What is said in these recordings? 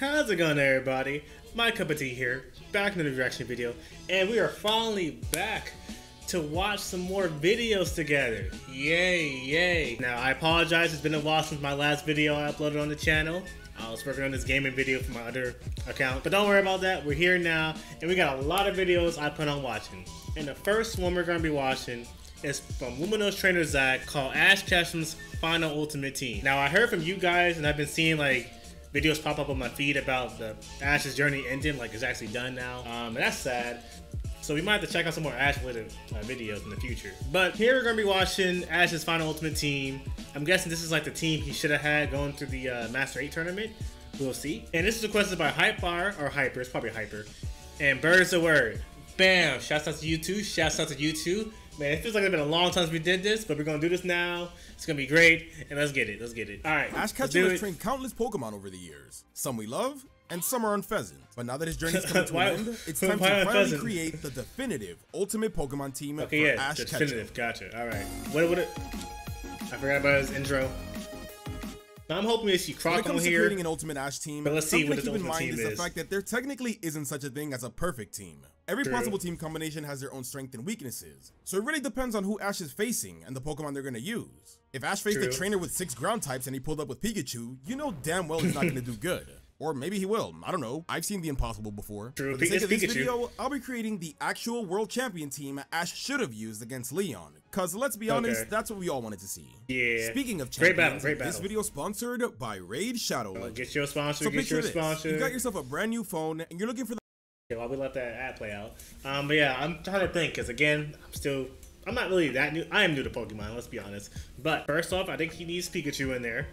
How's it going, everybody? My cup of tea here, back in the reaction video, and we are finally back to watch some more videos together. Yay, yay. Now, I apologize, it's been a while since my last video I uploaded on the channel. I was working on this gaming video for my other account, but don't worry about that. We're here now, and we got a lot of videos I plan on watching. And the first one we're going to be watching is from Luminous Trainer Zach, called Ash Ketchum's Final Ultimate Team. Now, I heard from you guys, and I've been seeing like videos pop up on my feed about the Ash's journey ending, like it's actually done now. And that's sad. So we might have to check out some more Ash related videos in the future. But here we're gonna be watching Ash's Final Ultimate Team. I'm guessing this is like the team he should have had going through the Master 8 tournament. We'll see. And this is requested by Hyper, or Hyper, it's probably Hyper. And Bird's the word. Bam! Shouts out to you too. Shouts out to you too. Man, it feels like it's been a long time since we did this, but we're gonna do this now. It's gonna be great, and let's get it. Let's get it. All right. Ash Ketchum has trained countless Pokemon over the years. Some we love, and some are unpheasant. But now that his journey's coming to an end, it's time to finally create the definitive Ultimate Pokemon Team for Ash Ketchum. Definitive. Gotcha. All right. What would it? I forgot about his intro. Now I'm hoping to see Croc on here. When it comes to creating an Ultimate Ash team, but let's see what to keep in mind is the fact that there technically isn't such a thing as a perfect team. Every possible team combination has their own strengths and weaknesses, so it really depends on who Ash is facing and the Pokemon they're going to use. If Ash faced a trainer with 6 ground types and he pulled up with Pikachu, you know damn well he's not going to do good. Or maybe he will, I don't know, I've seen the impossible before. For the sake of this video, I'll be creating the actual World Champion team Ash should have used against Leon. Cause let's be honest, that's what we all wanted to see. Yeah. Speaking of champions, this video sponsored by Raid Shadow Legends. Get your sponsor, so get your sponsor. You got yourself a brand new phone and you're looking for the while we let that ad play out. But yeah, I'm trying to think, because again, I'm not really that new. I am new to Pokemon, let's be honest. But first off, I think he needs Pikachu in there.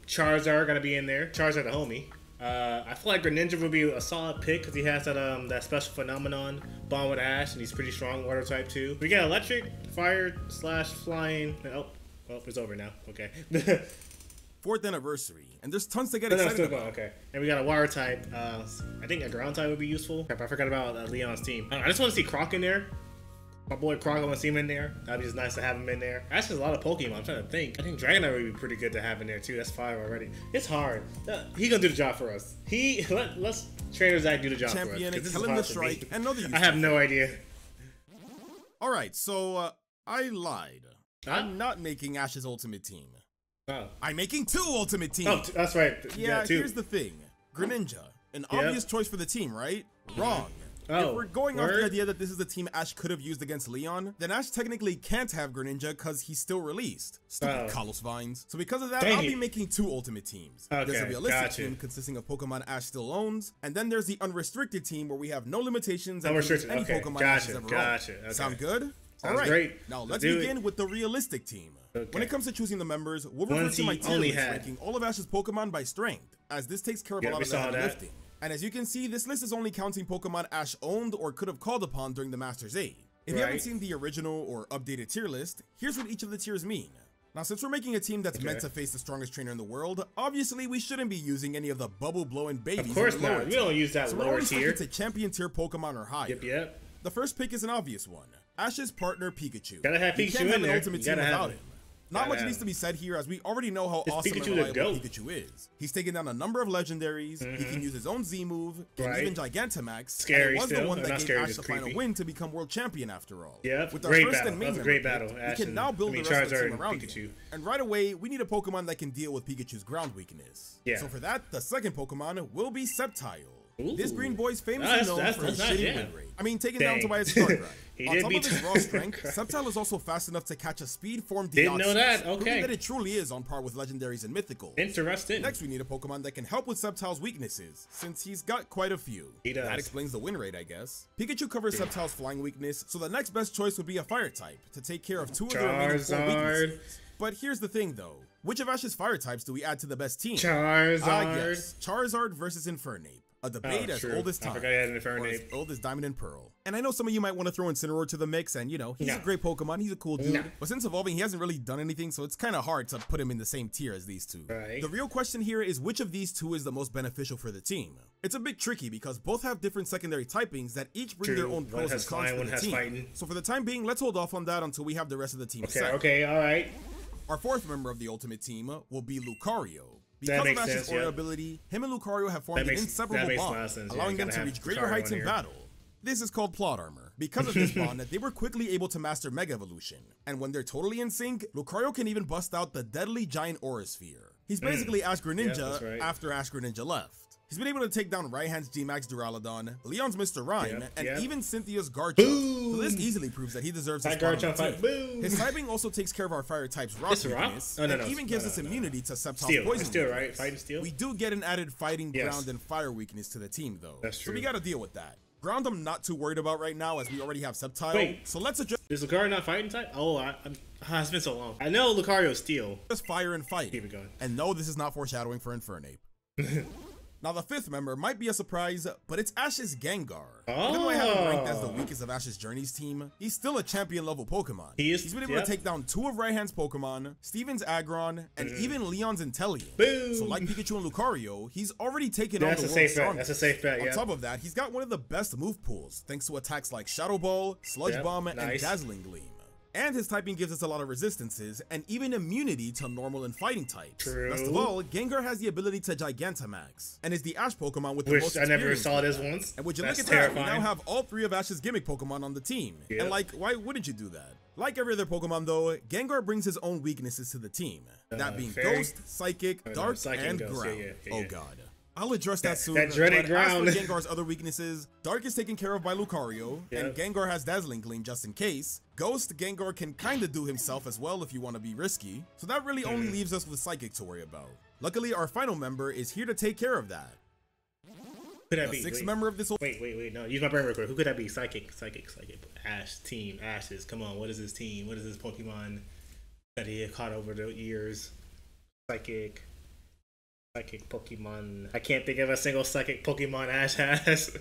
Charizard gotta be in there. Charizard the homie. I feel like Greninja would be a solid pick because he has that special phenomenon bond with Ash, and he's pretty strong water type too. We got electric, fire / flying. Oh, it's over now. Okay. 4th anniversary, and there's tons to get excited about. Okay, and we got a water type. I think a ground type would be useful. I forgot about Leon's team. I just want to see Croc in there. My boy Croc, I want to see him in there. That'd be just nice to have him in there. That's just a lot of Pokemon. I'm trying to think. I think Dragonite would be pretty good to have in there too. That's 5 already. It's hard. He gonna do the job for us. Let's Trainer Zach do the job for us. Champion, Kellen the Strike, and other I have no idea. All right, so I lied. I'm not making Ash's Ultimate Team. Oh. I'm making 2 Ultimate Teams. Oh, that's right. Yeah, here's the thing. Greninja, an obvious choice for the team, right? Wrong. If we're going off the idea that this is the team Ash could have used against Leon, then Ash technically can't have Greninja because he's still released. Stupid Kalos Vines. So because of that, I'll be making 2 Ultimate Teams. There's a realistic team consisting of Pokemon Ash still owns, and then there's the unrestricted team where we have no limitations and any Pokemon Ash has ever owned. Sound good? Alright, great. Now let's begin with the realistic team. When it comes to choosing the members, we'll refer to my tier list ranking all of Ash's Pokemon by strength, as this takes care of a lot of the heavy lifting. And as you can see, this list is only counting Pokemon Ash owned or could have called upon during the Masters 8. If you haven't seen the original or updated tier list, here's what each of the tiers mean. Now, since we're making a team that's meant to face the strongest trainer in the world, obviously we shouldn't be using any of the bubble-blowing babies. Of course not. We don't use that so lower tier. It's a champion tier Pokemon or higher. Yep. The first pick is an obvious one. Ash's partner Pikachu. Gotta have Pikachu in there. You can't have an ultimate team without him. Not much needs to be said here, as we already know how awesome and reliable Pikachu is. He's taken down a number of legendaries, he can use his own Z move, can even Gigantamax, scary and it was still. the one that gave Ash the final win to become world champion after all. Yeah, with our first and main member pick, we can now build the rest of the team around Pikachu. And right away, we need a Pokemon that can deal with Pikachu's ground weakness. So for that, the second Pokemon will be Sceptile. This green boy's famously known for his shitty win rate. I mean, taking down Tobias Stargrind. On top of his raw strength, Sceptile is also fast enough to catch a speed form Deoxys. Didn't know that, proving that it truly is on par with legendaries and mythicals. Interesting. Next, we need a Pokemon that can help with Sceptile's weaknesses, since he's got quite a few. That explains the win rate, I guess. Pikachu covers Sceptile's flying weakness, so the next best choice would be a fire type, to take care of 2 of the remaining 4 weaknesses. But here's the thing though, which of Ash's fire types do we add to the best team? Charizard. Yes, Charizard versus Infernape. A debate as old as time, I forgot I had an Infernape. As old as Diamond and Pearl. And I know some of you might want to throw Incineroar to the mix, and you know, he's a great Pokemon, he's a cool dude. But since evolving, he hasn't really done anything, so it's kind of hard to put him in the same tier as these two. The real question here is which of these two is the most beneficial for the team? It's a bit tricky because both have different secondary typings that each bring their own pros and cons for the team. So for the time being, let's hold off on that until we have the rest of the team set. Okay, alright. Our fourth member of the Ultimate Team will be Lucario. Because of Ash's aura ability, him and Lucario have formed an inseparable bond, allowing them to reach greater heights in battle. This is called plot armor. Because of this bond, they were quickly able to master Mega Evolution, and when they're totally in sync, Lucario can even bust out the deadly Giant Aura Sphere. He's basically Ash Greninja after Ash Greninja left. He's been able to take down Raihan's G-Max Duraludon, Leon's Mr. Rime, and even Cynthia's Garchomp. So this easily proves that he deserves his spot on the team. His typing also takes care of our fire type's rock weakness, and even gives us immunity to Sceptile's poison Steel, right? Fighting Steel? We do get an added fighting, ground, and fire weekness to the team, though. That's true. So we gotta deal with that. Ground I'm not too worried about right now, as we already have Sceptile. So let's address. Is Lucario not fighting type? Oh, it's been so long. I know Lucario's Steel. Just fire and fight. Keep it going. And no, this is not foreshadowing for Infernape. Now, the fifth member might be a surprise, but it's Ash's Gengar. Even though I have him ranked as the weakest of Ash's Journeys team, he's still a champion-level Pokemon. He's been able to take down 2 of Raihan's Pokemon, Steven's Aggron, and even Leon's Inteleon. Boom. So like Pikachu and Lucario, he's already taken on the world's strongest. That's a safe bet, On top of that, he's got one of the best move pools, thanks to attacks like Shadow Ball, Sludge Bomb, and Dazzling Gleam. And his typing gives us a lot of resistances, and even immunity to normal and fighting types. True. Best of all, Gengar has the ability to Gigantamax, and is the Ash Pokemon with the most I never saw this once. And would you look at that, we now have all 3 of Ash's gimmick Pokemon on the team. And like, why wouldn't you do that? Like every other Pokemon though, Gengar brings his own weaknesses to the team. That being Ghost, Psychic, Dark, and Ground. Oh god. I'll address that soon. That dreaded ground. As for Gengar's other weaknesses, Dark is taken care of by Lucario, and Gengar has Dazzling Gleam just in case. Ghost, Gengar can kinda do himself as well if you want to be risky, so that really only leaves us with Psychic to worry about. Luckily, our final member is here to take care of that. Could that be? The 6th member of this. Wait, no, use my brain real quick. Who could that be? Psychic. Ash, team, Ashes. Come on, what is this team? What is this Pokemon that he caught over the years? Psychic Pokemon. I can't think of a single psychic Pokemon Ash has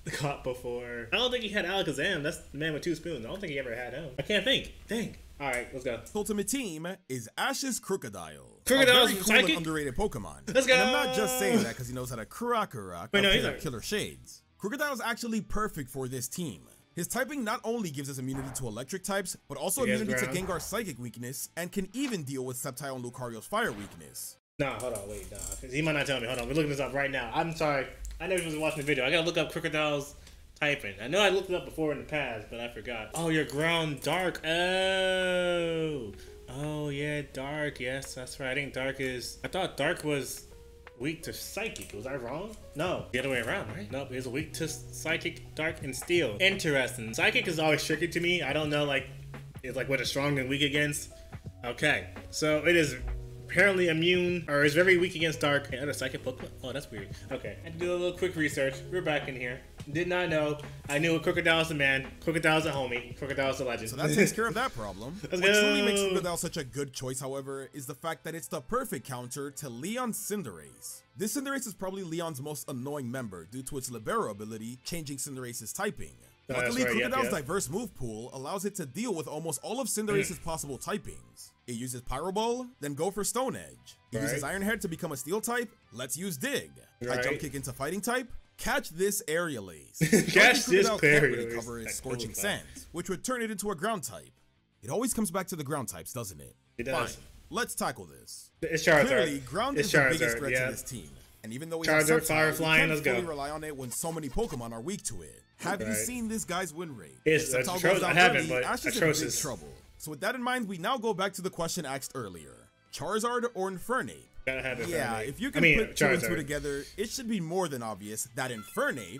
caught before. I don't think he had Alakazam. That's the man with 2 spoons. I don't think he ever had him. I can't think. Dang. All right, let's go. Ultimate team is Ash's Krookodile. Crocodile's a very cool psychic? and underrated Pokemon. Let's go. And I'm not just saying that because he knows how to Killer Shades. Krookodile is actually perfect for this team. His typing not only gives us immunity to electric types, but also immunity to Gengar's psychic weakness, and can even deal with Sceptile and Lucario's fire weakness. Nah, hold on, wait, nah. He might not tell me. Hold on, we're looking this up right now. I'm sorry. I never was watching the video. I gotta look up Krookodile's typing. I know I looked it up before in the past, but I forgot. Oh, your ground Dark. Oh, yeah, Dark. Yes, that's right. I thought Dark was weak to Psychic. Was I wrong? No, the other way around, right? Nope, he's weak to Psychic, Dark, and Steel. Interesting. Psychic is always tricky to me. I don't know, it's like what it's strong and weak against. Okay, so it is apparently immune, or is very weak against Dark and other Psychic Pokemon. Oh, that's weird. Okay, I had to do a little quick research. We're back in here. Did not know. I knew a Krookodile's a man. Krookodile's a homie. Krookodile's a legend. So that takes care of that problem. What truly makes Krookodile such a good choice, however, is the fact that it's the perfect counter to Leon's Cinderace. This Cinderace is probably Leon's most annoying member due to its Libero ability, changing Cinderace's typing. Luckily, Krookodile's diverse move pool allows it to deal with almost all of Cinderace's possible typings. It uses Pyro Ball, then go for Stone Edge. It uses Iron Head to become a Steel type. Let's use Dig. High Jump Kick into Fighting type. Catch this Aerial Ace. Catch this Aerial Ace. Cover its Scorching Sands, which would turn it into a ground type. It always comes back to the ground types, doesn't it? It does. Fine. Let's tackle this. It's Charizard. Clearly, ground is the biggest threat to this team. And even though we have Sceptile, we can't fully rely on it when so many Pokemon are weak to it. Have you seen this guy's win rate? It's atrocious. I haven't, but Ash is in big trouble. So with that in mind, we now go back to the question asked earlier. Charizard or Infernape? Gotta have Infernape. Yeah, if you can put 2 and 2 together, it should be more than obvious that Infernape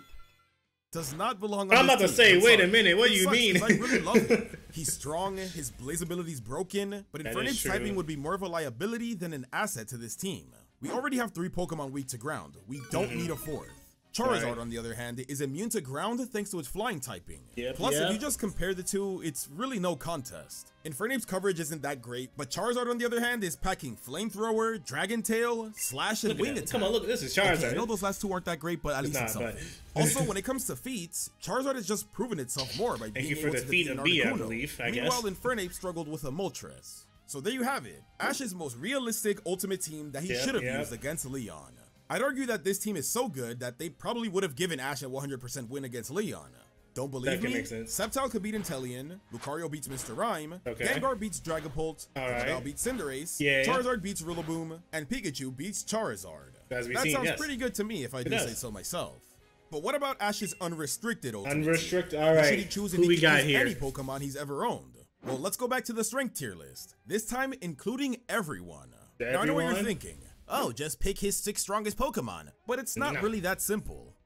does not belong on I'm about to say, wait a minute, what do you mean? I really love him. He's strong, his Blaze ability's broken, but Infernape's typing would be more of a liability than an asset to this team. We already have 3 Pokemon weak to ground. We don't need a 4th. Charizard, on the other hand, is immune to ground thanks to its flying typing. Plus, if you just compare the two, it's really no contest. Infernape's coverage isn't that great, but Charizard, on the other hand, is packing Flamethrower, Dragon Tail, Slash, and Wing Attack. Come on, look, this is Charizard. Okay, I know those last 2 aren't that great, but at least it's something. Also, when it comes to feats, Charizard has just proven itself more by being able to defeat an Articuno. Meanwhile, Infernape struggled with a Moltres. So there you have it, Ash's most realistic ultimate team that he should have used against Leon. I'd argue that this team is so good that they probably would have given Ash a 100% win against Leon. Don't believe That me? makes sense. Sceptile could beat Inteleon, Lucario beats Mr. Rime, Okay. Gengar beats Dragapult, Crocodile beats Cinderace, Yeah. Charizard beats Rillaboom, and Pikachu beats Charizard. As we've That seen, sounds yes. pretty good to me if I do say so myself. But what about Ash's unrestricted ultimate team? Unrestricted, Who should he alright. choose if Who he we could got choose here? any Pokemon he's ever owned? Well, let's go back to the strength tier list. This time including everyone. Now I know what you're thinking. Oh, just pick his 6 strongest Pokemon. But it's not really that simple.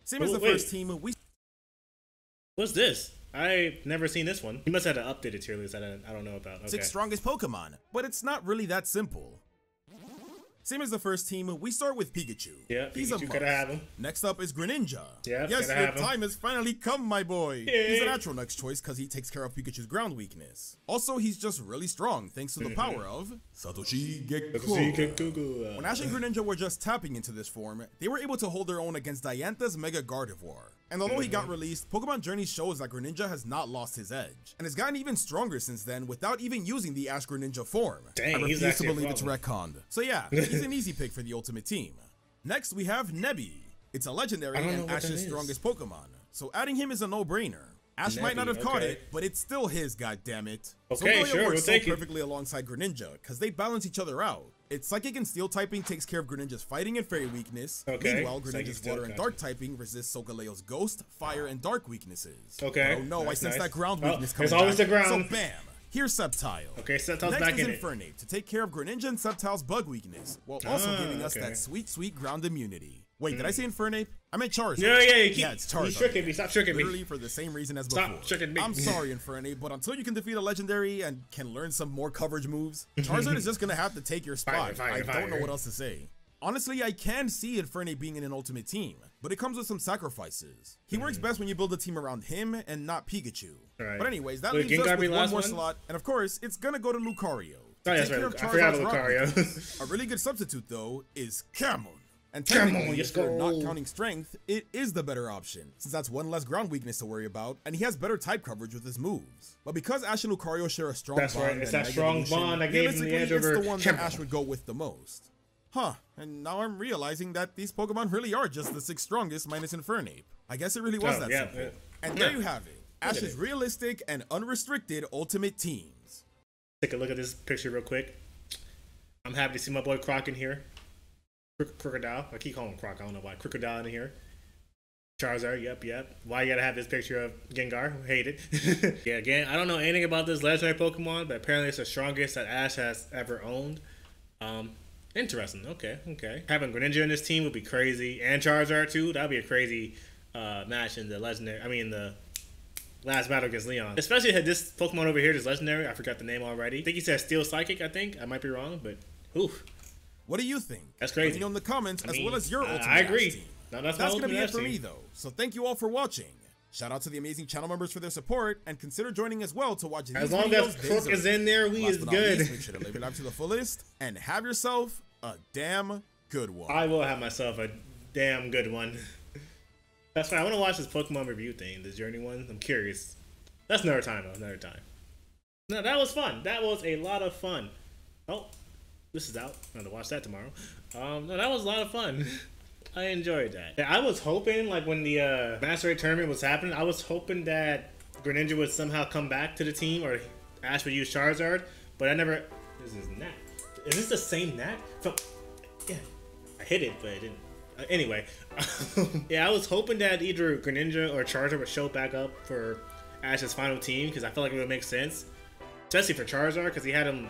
Same as the first team, What's this? I've never seen this one. You must have an updated tier list that I don't know about. Okay. 6 strongest Pokemon. But it's not really that simple. Same as the first team, we start with Pikachu. Yeah, he's Pikachu a gotta have him. Next up is Greninja. Yeah, yes, gotta your have him. time has finally come, my boy. Yeah. He's a natural next choice because he takes care of Pikachu's ground weakness. Also, he's just really strong thanks to the power of Satoshi Gekko. When Ash and Greninja were just tapping into this form, they were able to hold their own against Dianthus Mega Gardevoir. And although he got released, Pokemon Journey shows that Greninja has not lost his edge, and has gotten even stronger since then without even using the Ash Greninja form. Dang, I he's refuse to actually a believe it's problem. retconned. So yeah, he's an easy pick for the ultimate team. Next, we have Nebby. It's a legendary and Ash's strongest Pokemon, so adding him is a no-brainer. Ash might not have caught it, but it's still his, goddammit. Okay, Solgaleo sure, works we'll take it. perfectly alongside Greninja, because they balance each other out. Its Psychic and Steel typing takes care of Greninja's fighting and fairy weakness. Okay. Meanwhile, Psychic, Greninja's Steel, water and gotcha. dark typing resists Solgaleo's ghost, fire, and dark weaknesses. Okay. Oh no, I That's sense nice. that ground Oh, weakness coming there's always back. the ground. So bam! Here's Sceptile. Okay, Sceptile's Next back is in it. Infernape to take care of Greninja and Sceptile's bug weakness, while also giving us okay. that sweet, sweet ground immunity. Wait, did I say Infernape? I meant Charizard. Yeah, it's Charizard. He's tricking me. Stop tricking me. Literally for the same reason as Stop before. tricking me. I'm sorry, Infernape, but until you can defeat a legendary and can learn some more coverage moves, Charizard is just gonna have to take your spot. I don't know what else to say. Honestly, I can see Infernape being in an ultimate team, but it comes with some sacrifices. He works best when you build a team around him and not Pikachu. Right. But anyways, that Would leaves us Gengar be with one last more one? slot, and of course, it's gonna go to Lucario. Oh, that's right. I forgot about Lucario. A really good substitute, though, is Camon. And Camon, technically, let's if you're go. not counting strength, it is the better option, since that's one less ground weakness to worry about, and he has better type coverage with his moves. But because Ash and Lucario share a strong That's bond, right, it's and that strong Evolution, bond I gave him the edge realistically, over it's the one that Camon. Ash would go with the most. Huh, and now I'm realizing that these Pokemon really are just the 6 strongest minus Infernape. I guess it really was that simple. Yeah. And there you have it, Ash's realistic and unrestricted ultimate teams. Take a look at this picture real quick. I'm happy to see my boy Croc in here. Crocodile. I keep calling him Croc. I don't know why. Crocodile in here. Charizard. Yep. Why you gotta have this picture of Gengar? Hate it. Yeah, again, I don't know anything about this legendary Pokemon, but apparently it's the strongest that Ash has ever owned. Interesting. Okay. Having Greninja in this team would be crazy, and Charizard too. That'd be a crazy match in the legendary. I mean the last battle against Leon. Especially had this Pokemon over here, this legendary. I forgot the name already. I think he said Steel Psychic. I think I might be wrong, but oof. What do you think? That's crazy. Let me know in the comments as well as your ultimate I agree. Ash team. No, that's gonna ultimate be it Ash for me team. though. So thank you all for watching. Shout out to the amazing channel members for their support, and consider joining as well to watch these As long videos as days Crook early. is in there, we Last is but not good. least, make sure to live your life to the fullest and have yourself a damn good one. I will have myself a damn good one. That's fine. I want to watch this Pokemon review thing, the Journey one. I'm curious. That's another time though. Another time. No, that was fun. That was a lot of fun. Oh, this is out. I'm gonna watch that tomorrow. No, that was a lot of fun. I enjoyed that. Yeah, I was hoping, like when the Master Raid tournament was happening, I was hoping that Greninja would somehow come back to the team, or Ash would use Charizard, but I never. This is Nat. Is this the same Nat? Yeah, I hit it, but it didn't. Anyway, yeah, I was hoping that either Greninja or Charizard would show back up for Ash's final team, because I felt like it would make sense, especially for Charizard, because he had him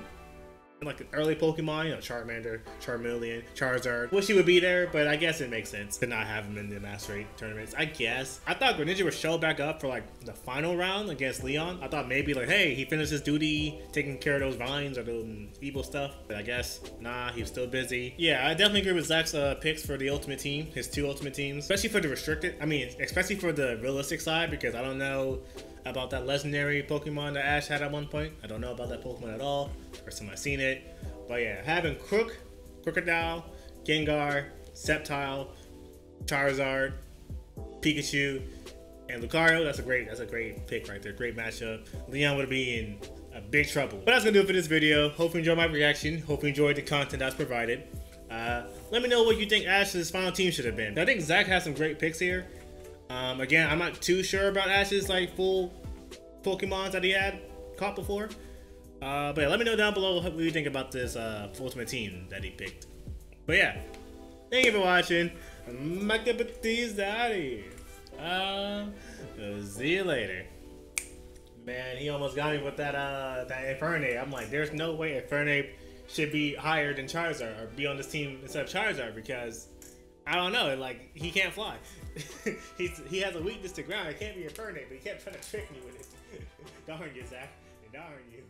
like an early Pokemon, you know, Charmander, Charmeleon, Charizard. Wish he would be there, but I guess it makes sense to not have him in the Master Raid tournaments. I guess. I thought Greninja would show back up for like the final round against Leon. I thought maybe like, hey, he finished his duty taking care of those vines or those evil stuff. But I guess, nah, he was still busy. Yeah, I definitely agree with Zach's picks for the ultimate team, his 2 ultimate teams. Especially for the restricted, I mean, especially for the realistic side, because I don't know about that legendary Pokemon that Ash had at one point. I don't know about that Pokemon at all. First time I've seen it. But yeah, having Crocodile, Gengar, Sceptile, Charizard, Pikachu, and Lucario, that's a great pick right there. Great matchup. Leon would be in a big trouble. But that's gonna do it for this video. Hope you enjoyed my reaction. Hope you enjoyed the content that's provided. Let me know what you think Ash's final team should have been. I think Zach has some great picks here. Again, I'm not too sure about Ash's like full Pokemons that he had caught before. But yeah, let me know down below what you think about this Ultimate Team that he picked. But yeah, thank you for watching. My cup of tea's out of here. See you later. Man, he almost got me with that Infernape. I'm like, there's no way Infernape should be higher than Charizard or be on this team instead of Charizard because I don't know, like he can't fly. he has a weakness to ground. It can't be Infernape, but he kept trying to trick me with it. Darn you, Zach. Darn you.